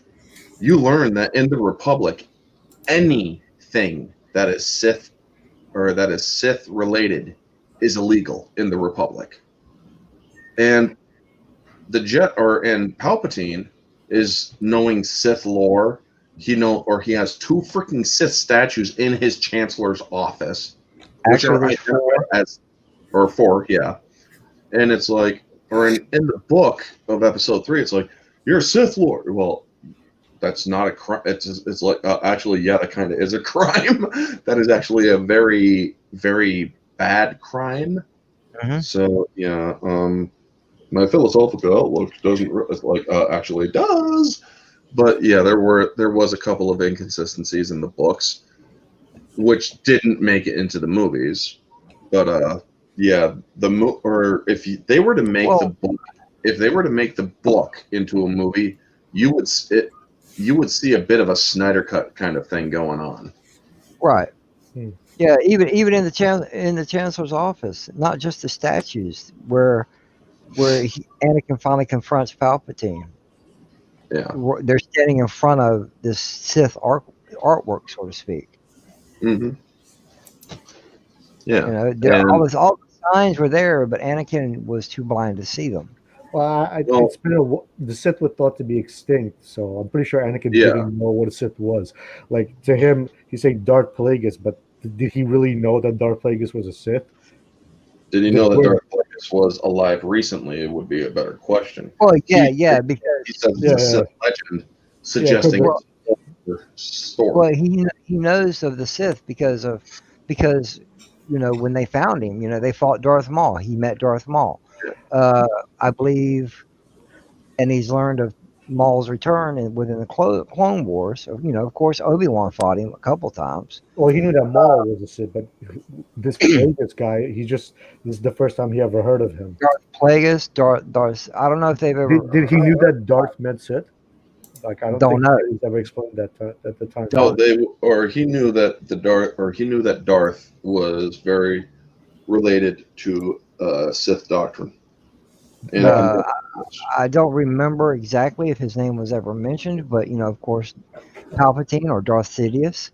you learn that in the Republic, anything that is Sith or that is Sith related is illegal in the Republic. And and Palpatine is knowing Sith lore. He has 2 freaking Sith statues in his Chancellor's office.
Actually,
or 4, yeah. And it's like, or in the book of Episode 3, it's like, you're a Sith Lord. Well, that's not a crime. It's like, actually, yeah, that kind of is a crime. That is actually a very, very bad crime.
Mm-hmm.
So, yeah, my philosophical outlook doesn't actually does. But yeah, there was a couple of inconsistencies in the books, which didn't make it into the movies. But yeah, if they were to make the book into a movie, you would see a bit of a Snyder Cut kind of thing going on.
Right. Yeah, even in the Chancellor's office, not just the statues where Anakin finally confronts Palpatine.
Yeah,
they're standing in front of this Sith artwork, so to speak.
Mm-hmm. Yeah,
all the signs were there, but Anakin was too blind to see them.
Well, it's been the Sith were thought to be extinct, so I'm pretty sure Anakin didn't know what a Sith was. Like, to him, he's saying Darth Plagueis, but did he really know that Darth Plagueis was a Sith?
Did he know that Darth Plagueis was alive recently? It would be a better question.
Well, because
he said it's a Sith legend suggesting story.
Well, he knows of the Sith because when they found him, they fought Darth Maul. He met Darth Maul, I believe, and he's learned of Maul's return within the Clone Wars. So, of course, Obi-Wan fought him a couple times.
Well, he knew that Maul was a Sith, but this Plagueis guy, this is the first time he ever heard of him.
Darth Plagueis, Darth. I don't know if they've ever.
Did he knew that Darth meant Sith? Like I don't
Don't
think
know.
he's ever explained that at the time.
No, he knew that Darth was very related to Sith doctrine. And
I don't remember exactly if his name was ever mentioned, but of course, Palpatine or Darth Sidious,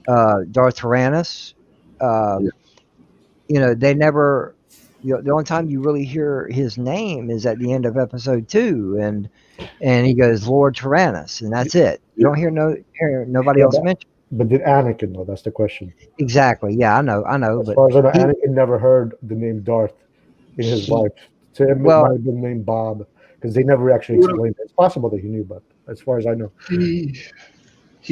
Darth Tyrannus. They never. The only time you really hear his name is at the end of Episode 2, and he goes Lord Tyrannus, and that's it. You don't hear nobody else mention.
But did Anakin know? That's the question.
Exactly. Yeah, I know.
As far as I know, Anakin never heard the name Darth in his life. To him, it might have been named Bob because they never actually explained it. It's possible that he knew, but as far as I know,
he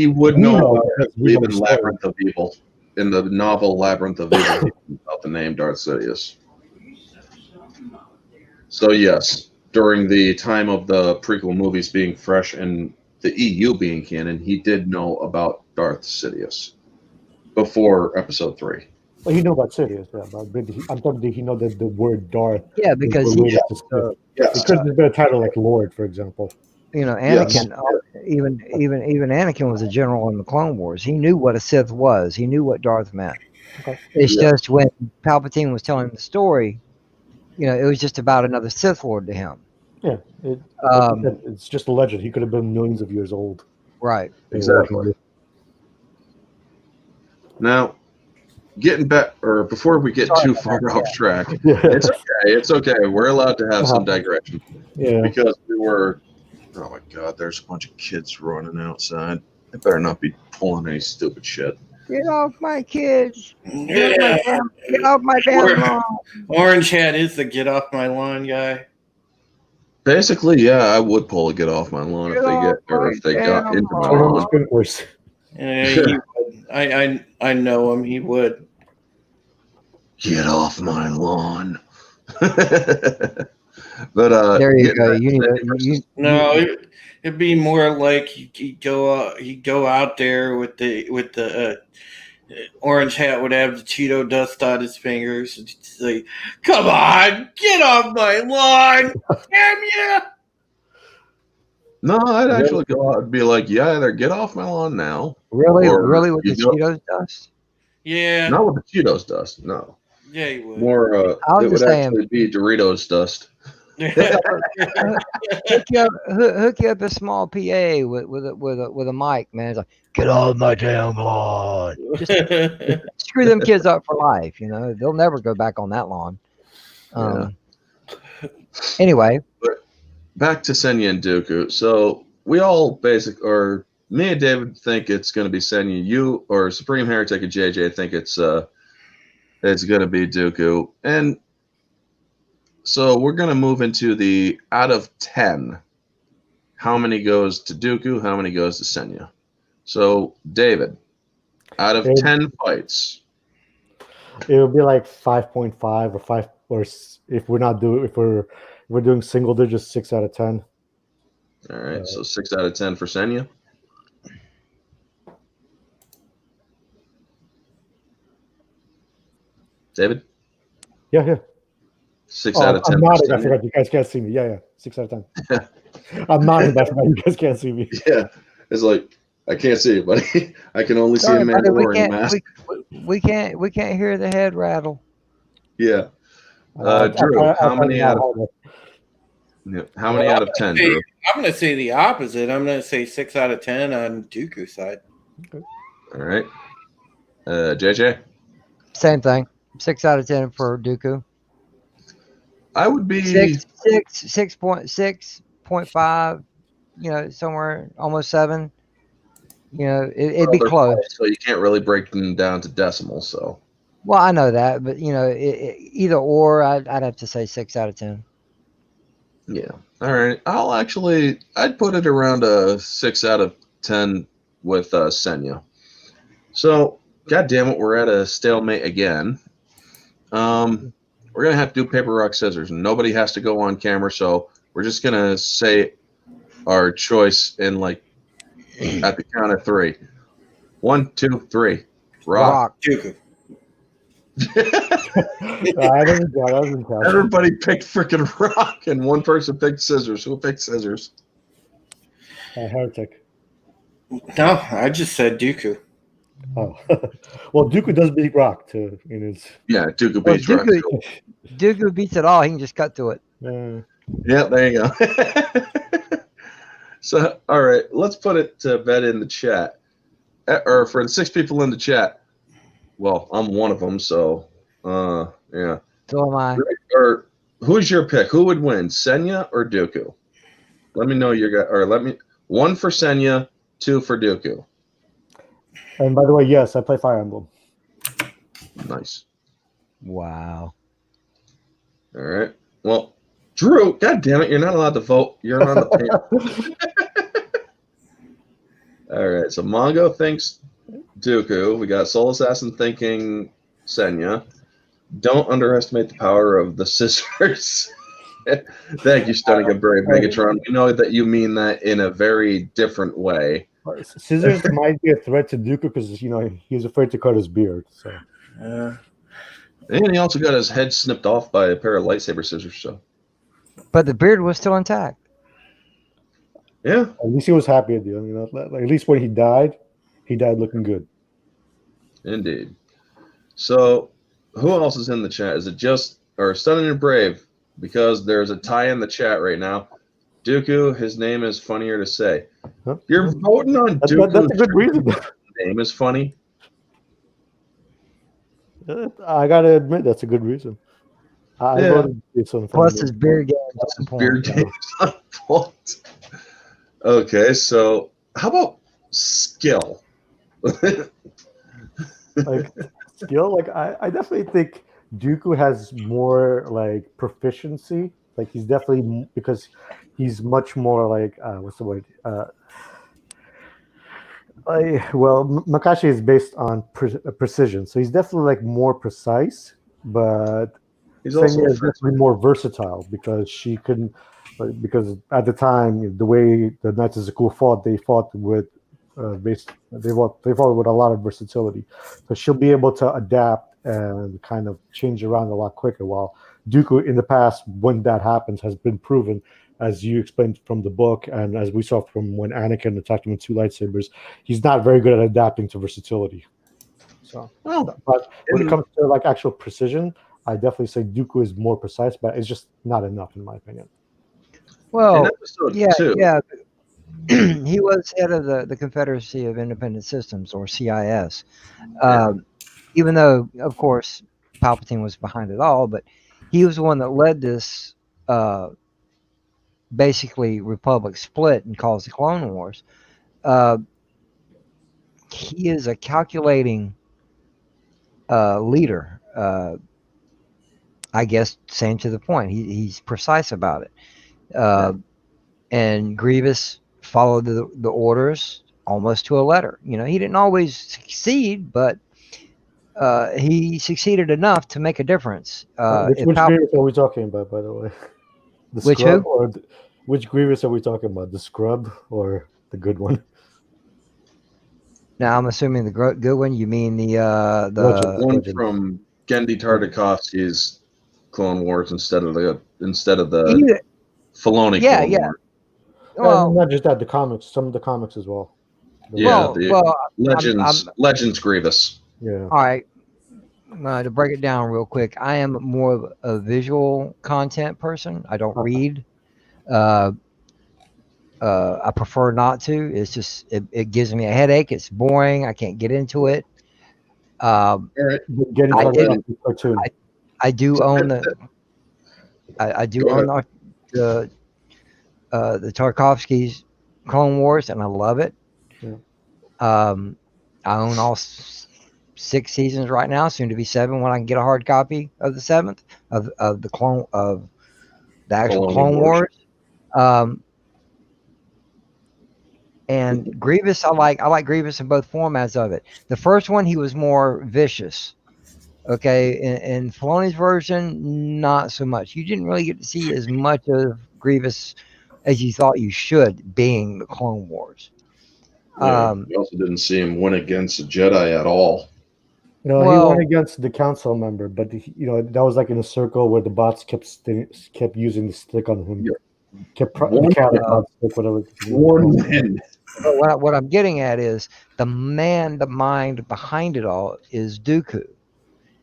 would know in Labyrinth of Evil, in the novel Labyrinth of Evil, about the name Darth Sidious. So yes, during the time of the prequel movies being fresh and the EU being canon, he did know about Darth Sidious before Episode 3.
Well, he knew about Sidious, yeah, but I'm talking. Did he know that the word Darth?
Yeah, because
it could have been a title like Lord, for example.
Anakin, even Anakin was a general in the Clone Wars. He knew what a Sith was. He knew what Darth meant. Okay. It's just when Palpatine was telling the story, it was just about another Sith Lord to him.
Yeah, it's just a legend. He could have been millions of years old.
Right.
Exactly. Now, getting back, or before we get too far off track, it's okay. It's okay. We're allowed to have some digression.
Yeah.
Because we were. Oh my God! There's a bunch of kids running outside. They better not be pulling any stupid shit.
Get off my kids! Get off my damn lawn!
Orange Hat is the get off my lawn guy.
Basically, yeah, I would pull a get off my lawn if they got into my lawn.
Yeah, I know him. He would.
Get off my lawn. But
there you go.
It'd be more like he'd go out there with the Orange Hat would have the Cheeto dust on his fingers and say, "Come on, get off my lawn, damn you!"
No, I'd actually go out and be like, "Yeah, either get off my lawn now."
Really, with the Cheetos dust?
Yeah,
not with the Cheetos dust. No.
Yeah, he would.
More, it would actually be Doritos dust.
hook you up a small PA with a mic, man. It's like, get off my damn lawn. Just screw them kids up for life. They'll never go back on that lawn. Anyway,
but back to Senya and Dooku. So we all me and David think it's going to be Senya. You or Supreme Heretic and JJ think it's going to be Dooku. And so we're going to move into the out of 10. How many goes to Dooku? How many goes to Senya? So, David, out of 10 fights.
It would be like 5.5 or 5, or if we're doing single digits, 6 out of 10.
All right, so 6 out of 10 for Senya. David?
Yeah.
6 out of 10.
I'm nodding. I forgot you guys can't see me. Yeah. 6 out of 10. I'm nodding. That's why you guys can't see me.
Yeah. It's like, I can't see it, buddy. I can only see a Mandalorian mask.
We can't hear the head rattle.
Yeah. Drew, how many out of 10, Drew?
I'm going to say the opposite. I'm going to say 6 out of 10 on Dooku's side.
Okay. All right. JJ?
Same thing. 6 out of 10 for Dooku.
I would be
6.5, somewhere almost 7. It'd be close.
So you can't really break them down to decimals. So.
Well, I know that, but either or, I'd have to say 6 out of 10.
Yeah. All right. I'd put it around a 6 out of 10 with Senya. So, God damn it, we're at a stalemate again. We're going to have to do paper, rock, scissors. Nobody has to go on camera, so we're just going to say our choice in at the count of 3. 1, 2, 3. Rock.
Dooku.
Everybody picked freaking rock, and one person picked scissors. Who picked scissors?
A heretic.
No, I just said Dooku.
Oh, well, Dooku does beat Rock too. In his
Yeah, Dooku
Well,
beats Rock.
Dooku beats it all. He can just cut to it.
Yeah, there you go. So, all right, let's put it to bed in the chat. Or for the 6 people in the chat. Well, I'm one of them, so yeah.
So am I.
Or who's your pick? Who would win, Senya or Dooku? Let me know your guy. Or let me 1 for Senya, 2 for Dooku.
And by the way, yes, I play Fire Emblem.
Nice.
Wow.
All right. Well, Drew, God damn it, you're not allowed to vote. You're on the panel. All right. So Mongo thinks Dooku. We got Soul Assassin thinking Senya. Don't underestimate the power of the scissors. Thank you, Stunning and Brave Megatron. We know that you mean that in a very different way.
Scissors might be a threat to Dooku because he's afraid to cut his beard. So,
and he also got his head snipped off by a pair of lightsaber scissors. So,
but the beard was still intact.
Yeah.
At least he was happy at the end. At least when he died looking good.
Indeed. So, who else is in the chat? Is it just Stunning and Brave? Because there's a tie in the chat right now. Dooku, his name is funnier to say.
Huh?
You're voting on Dooku.
That's a good reason.
His name is funny.
I gotta admit, that's a good reason. I voted
Plus his beard game.
His beard game is on point. Okay, so how about skill?
Skill, I definitely think Dooku has more proficiency. He's definitely, because he's much more what's the word? Makashi is based on precision, so he's definitely more precise. But
he's also
definitely more versatile because she couldn't. Because at the time, the way the Knights of Zakul fought, they fought with they fought with a lot of versatility. So she'll be able to adapt and kind of change around a lot quicker. While Dooku in the past, when that happens, has been proven, as you explained from the book, and as we saw from when Anakin attacked him with 2 lightsabers, he's not very good at adapting to versatility. So, but when it comes to actual precision, I definitely say Dooku is more precise, but it's just not enough in my opinion.
Well, yeah. He was head of the Confederacy of Independent Systems, or CIS. Even though, of course, Palpatine was behind it all, but he was the one that led this basically Republic split and caused the Clone Wars. He is a calculating leader. I guess, same to the point. He's precise about it. And Grievous followed the orders almost to a letter. He didn't always succeed, but he succeeded enough to make a difference.
Which Grievous are we talking about, by the way?
Which
Scrub, or which Grievous are we talking about? The Scrub or the good one?
Now I'm assuming the good one. You mean the
one from Genndy Tartakovsky's Clone Wars instead of the Filoni Clone Wars.
Well, not just that, the comics, some of the comics as well.
Legends Grievous.
Yeah.
All right. To break it down real quick, I am more of a visual content person. I don't read. I prefer not to. It's just it gives me a headache. It's boring. I can't get into it. I do own the Tarkovsky's Clone Wars, and I love it.
Yeah.
I own all 6 seasons right now, soon to be 7 when I can get a hard copy of the 7th of the actual Clone Wars. And Grievous, I like Grievous in both formats of it. The first one, he was more vicious. Okay, in Filoni's version, not so much. You didn't really get to see as much of Grievous as you thought you should, being the Clone Wars.
You also didn't see him win against a Jedi at all.
No, he won against the council member, but that was in a circle where the bots kept using the stick on him.
One man.
But what I'm getting at is the mind behind it all is Dooku.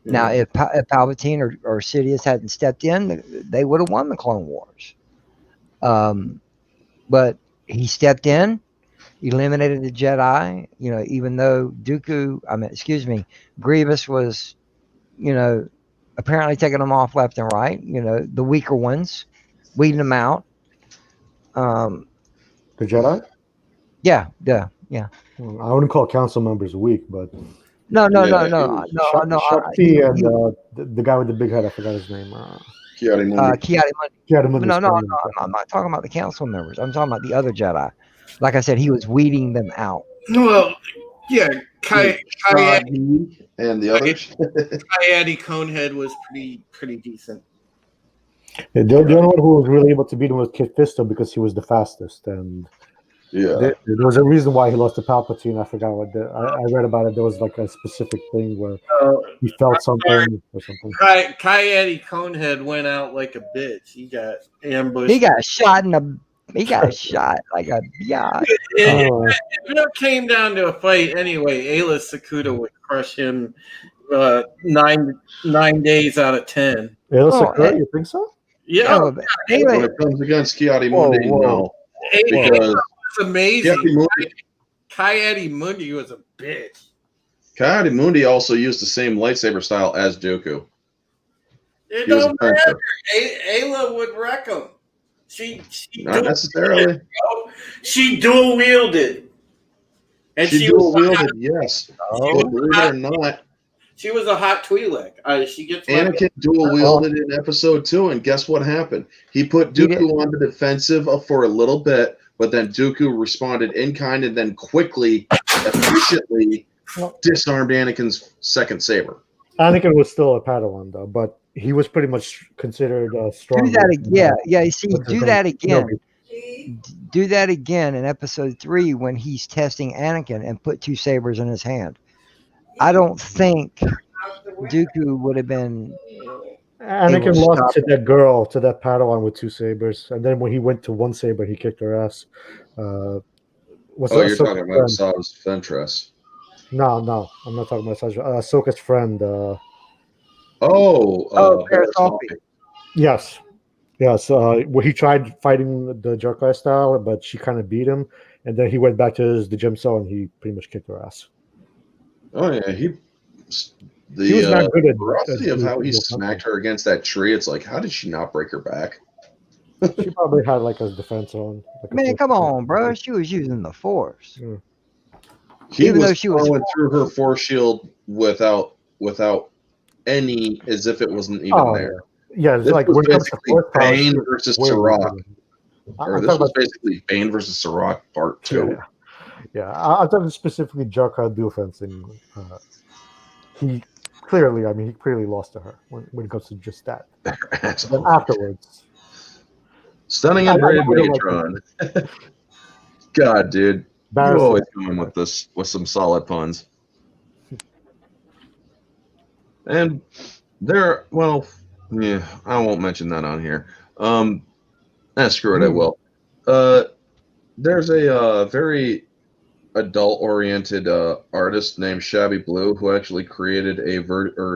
Now, if Palpatine or Sidious hadn't stepped in, they would have won the Clone Wars. But he stepped in, eliminated the Jedi. Even though Grievous was, apparently taking them off left and right. The weaker ones, weeding them out.
The Jedi?
Yeah.
I wouldn't call council members weak, but
no.
Shakti and the guy with the big head, I forgot his name.
Kiadi-Mundi. No, I'm not talking about the council members. I'm talking about the other Jedi. Like I said, he was weeding them out.
Well, yeah, Kayadi
and the others.
Kayadi Conehead was pretty decent.
The only one who was really able to beat him was Kit Fisto because he was the fastest, and there was a reason why he lost to Palpatine. I forgot what I read about it. There was like a specific thing where he felt something or something.
Kayadi Conehead went out like a bitch. He got ambushed.
He got shot like a yacht.
If it came down to a fight anyway, Ayla Secura would crush him 9 days out of 10.
Ayla Secura, you think so?
Yeah.
When it comes against Kiadi-Mundi, no.
Because it's amazing. Kiadi-Mundi was a bitch.
Kiadi-Mundi also used the same lightsaber style as Dooku.
It don't matter. Ayla would wreck him. She
not necessarily.
She dual wielded. And
she dual wielded, yes. Believe it or not.
She was a hot Twi'lek. She gets
Anakin dual wielded in episode 2, and guess what happened? He put Dooku on the defensive for a little bit, but then Dooku responded in kind and then quickly, efficiently disarmed Anakin's second saber.
Anakin was still a Padawan though, but he was pretty much considered strong.
Do that again. You see, do that again. Do that again in episode 3 when he's testing Anakin and put 2 sabers in his hand. I don't think Dooku would have been.
Anakin lost to that girl, to that Padawan with 2 sabers, and then when he went to 1 saber, he kicked her ass.
You're talking about Asajj Ventress.
No, I'm not talking about Ahsoka's friend. Yes. Well, he tried fighting the Jerkai style, but she kind of beat him, and then he went back to the gym cell and he pretty much kicked her ass.
Oh yeah, he was
not good at
ferocity of how he smacked her against that tree. It's like, how did she not break her back?
She probably had like a defense on.
Man, come on, bro. She was using the Force.
Yeah.
Even though she was going through her Force shield without any, as if it wasn't even there.
Yeah, it's
this
like
was basically Bane versus Sirach. This was basically Bane versus Sirach Part 2.
Yeah. I'm talking specifically Jarkar dual fencing. He clearly lost to her when it comes to just that. Then afterwards,
stunning and brave Megatron. God, dude, you always come with this with some solid puns. And I won't mention that on here. Screw it, I will. There's a very adult-oriented artist named Shabby Blue who actually created a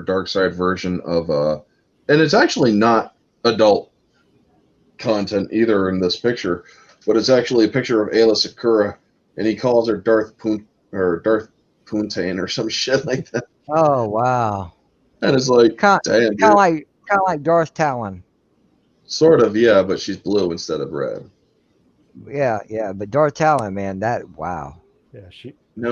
dark side version of and it's actually not adult content either in this picture, but it's actually a picture of Ayla Secura, and he calls her Darth Puntain or some shit like that.
Oh wow!
And it's like
kind of like Darth Talon.
Sort of, yeah, but she's blue instead of red.
Yeah, but Darth Talon, man, wow.
Yeah,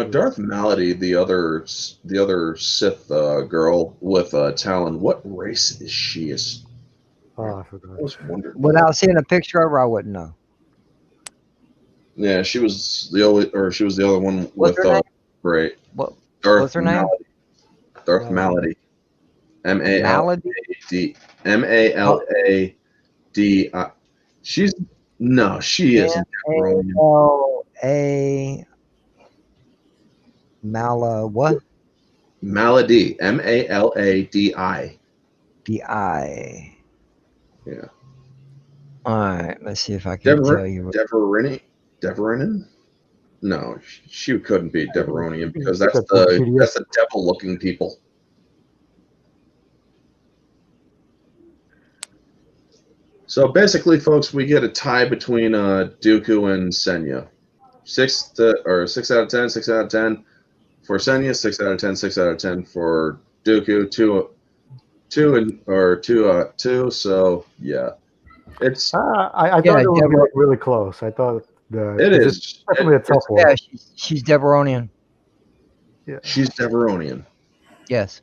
Darth Malady, the other Sith girl with Talon. What race is she?
I forgot.
I was wondering.
Without seeing a picture of her, I wouldn't know.
Yeah, she was the other one with great.
What's her name?
Darth Malady. M-A-L-A-D. M-A-L-A-D. She isn't.
M-A-L-A. What?
Malady. M-A-L-A-D-I.
D-I.
Yeah.
All right, let's see if I can tell you.
Deverinin? No, she couldn't be Deveronian because that's the devil-looking people. So basically, folks, we get a tie between Dooku and Senya. 6 out of 10, 6 out of 10 for Senya, 6 out of 10, 6 out of 10 for Dooku, 2. So yeah, it's.
I thought it would be like really close. I thought
it is
definitely a tough one.
Yeah, she's Deveronian.
Yeah,
she's Deveronian.
Yes.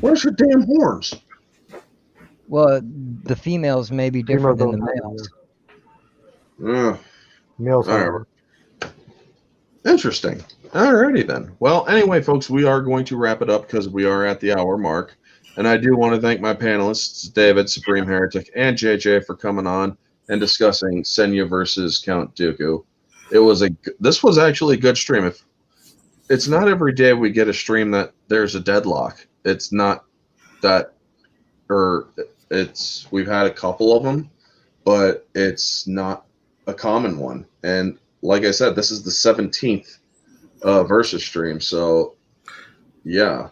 Where's her damn horns?
Well, the females may be different than the males.
Males.
Right. Interesting. Alrighty then. Well, anyway, folks, we are going to wrap it up because we are at the hour mark. And I do want to thank my panelists, David, Supreme Heretic, and JJ for coming on and discussing Senya versus Count Dooku. This was actually a good stream. It's not every day we get a stream that there's a deadlock. It's not that, we've had a couple of them, but it's not a common one. And like I said, this is the 17th versus stream. So yeah.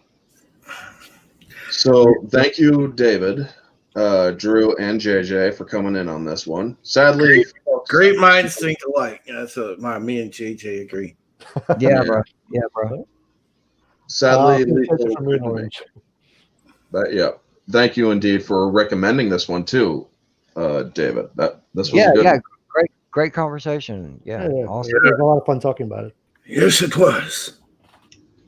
So thank you, David, Drew, and JJ for coming in on this one. Sadly,
great minds think alike. That's me and JJ agree.
Yeah, bro. Yeah, bro.
Sadly, but yeah, thank you indeed for recommending this one too, David. This was good.
Great conversation. Yeah, awesome.
It was a lot of fun talking about it.
Yes, it was.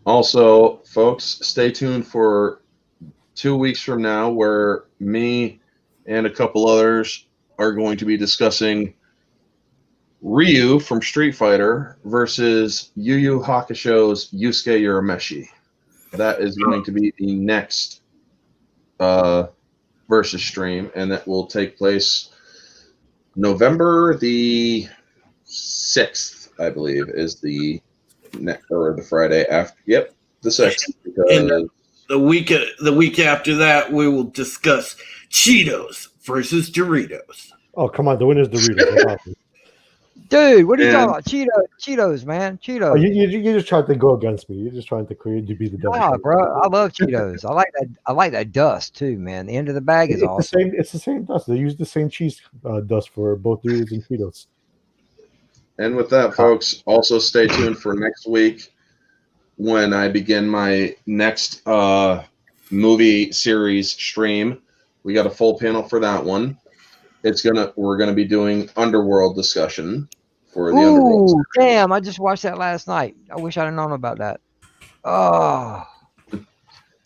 Also, folks, stay tuned for 2 weeks from now, where me and a couple others are going to be discussing Ryu from Street Fighter versus Yu Yu Hakusho's Yusuke Urameshi. That is going to be the next versus stream, and that will take place November the 6th, I believe, is the Friday after. Yep, the 6th.
And the week after that, we will discuss Cheetos versus Doritos.
Oh, come on, the winner's Doritos.
Dude, what are you talking about? Cheetos, man. Cheetos.
Oh, you're just trying to go against me. You're just trying to be the devil.
Nah, bro. I love Cheetos. I like that dust too, man. The end of the bag is awesome.
It's the same dust. They use the same cheese dust for both Doritos and Cheetos.
And with that, folks, also stay tuned for next week when I begin my next movie series stream. We got a full panel for that one. We're gonna be doing Underworld discussion for the Underworld series.
Damn, I just watched that last night. I wish I'd have known about that. Oh.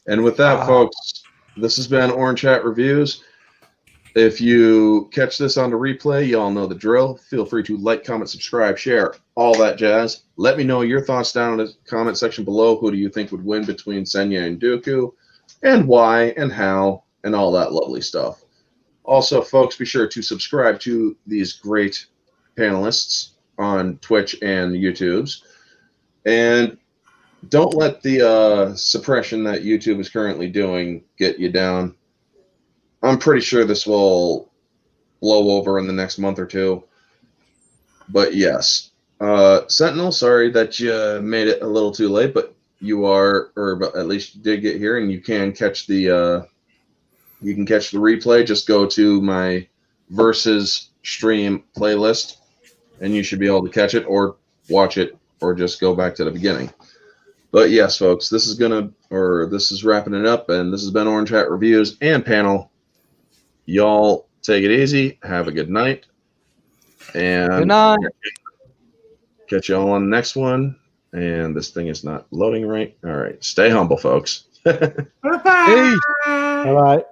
And with that, folks, this has been Orange Hat Reviews. If you catch this on the replay, you all know the drill. Feel free to like, comment, subscribe, share, all that jazz. Let me know your thoughts down in the comment section below. Who do you think would win between Senya and Dooku, and why and how, and all that lovely stuff. Also, folks, be sure to subscribe to these great panelists on Twitch and YouTube's. And don't let the suppression that YouTube is currently doing get you down. I'm pretty sure this will blow over in the next month or two. But yes. Sentinel, sorry that you made it a little too late, but at least you did get here, and you can catch the replay. Just go to my Versus stream playlist, and you should be able to catch it or watch it, or just go back to the beginning. But yes, folks, this is wrapping it up, and this has been Orange Hat Reviews and panel. Y'all take it easy. Have a good night. And
good night.
Catch y'all on the next one. And this thing is not loading right. All right. Stay humble, folks.
Bye-bye.
All right.